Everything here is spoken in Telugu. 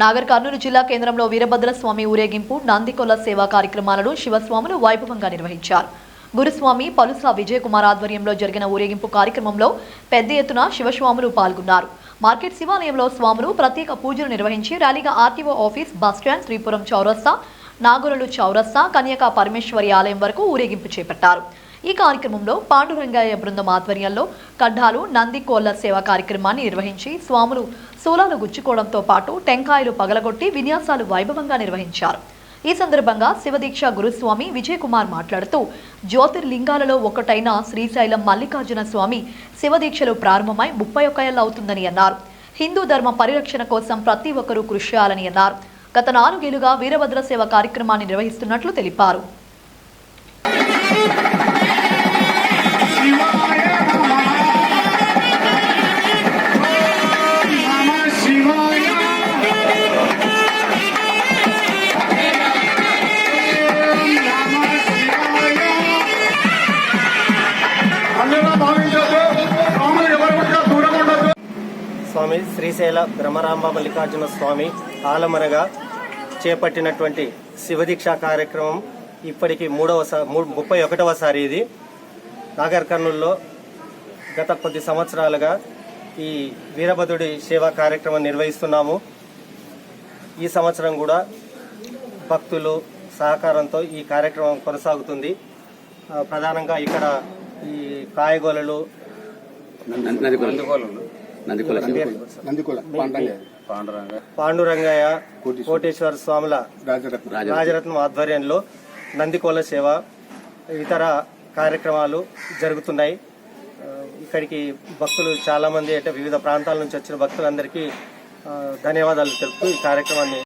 నాగర్ కర్నూలు జిల్లా కేంద్రంలో వీరభద్రస్వామి ఊరేగింపు నందికొల సేవా కార్యక్రమాలను శివస్వాములు వైభవంగా నిర్వహించారు. గురుస్వామి పలుసా విజయకుమార్ ఆధ్వర్యంలో జరిగిన ఊరేగింపు కార్యక్రమంలో పెద్ద ఎత్తున శివస్వాములు పాల్గొన్నారు. మార్కెట్ శివాలయంలో స్వాములు ప్రత్యేక పూజలు నిర్వహించి ర్యాలీగా ఆర్టీఓ ఆఫీస్, బస్టాండ్, శ్రీపురం చౌరస్తా, నాగోరలు చౌరస్తా, కన్యకా పరమేశ్వరి ఆలయం వరకు ఊరేగింపు చేపట్టారు. ఈ కార్యక్రమంలో పాండురంగయ్య బృందం ఆధ్వర్యంలో కడ్డాలు నందికోళ్ల సేవా కార్యక్రమాన్ని నిర్వహించి స్వాములు శూలాలు గుచ్చుకోవడంతో పాటు టెంకాయలు పగలగొట్టి విన్యాసాలు వైభవంగా నిర్వహించారు. ఈ సందర్భంగా శివదీక్ష గురుస్వామి విజయకుమార్ మాట్లాడుతూ జ్యోతిర్లింగాలలో ఒకటైన శ్రీశైలం మల్లికార్జున స్వామి శివదీక్షలు ప్రారంభమై 31 ఏళ్లు అవుతుందని అన్నారు. హిందూ ధర్మ పరిరక్షణ కోసం ప్రతి ఒక్కరూ కృషి చేయాలని అన్నారు. గత 4 ఏళ్లుగా వీరభద్ర సేవ కార్యక్రమాన్ని నిర్వహిస్తున్నట్లు తెలిపారు. స్వామి శ్రీశైల బ్రహ్మరాంబ మల్లికార్జున స్వామి ఆలమనగా చేపట్టినటువంటి శివదీక్ష కార్యక్రమం ఇప్పటికి 31వసారి. ఇది నాగర్ కర్నూలులో గత కొద్ది సంవత్సరాలుగా ఈ వీరభద్రుడి సేవా కార్యక్రమం నిర్వహిస్తున్నాము. ఈ సంవత్సరం కూడా భక్తులు సహకారంతో ఈ కార్యక్రమం కొనసాగుతుంది. ప్రధానంగా ఇక్కడ ఈ కాయగూరలు, పాండురంగయ్య కోటేశ్వర స్వాముల రాజరత్నం ఆధ్వర్యంలో నందికోల సేవ, ఇతర కార్యక్రమాలు జరుగుతున్నాయి. ఇక్కడికి భక్తులు చాలా మంది, అంటే వివిధ ప్రాంతాల నుంచి వచ్చిన భక్తులందరికీ ధన్యవాదాలు తెలుపుతూ ఈ కార్యక్రమాన్ని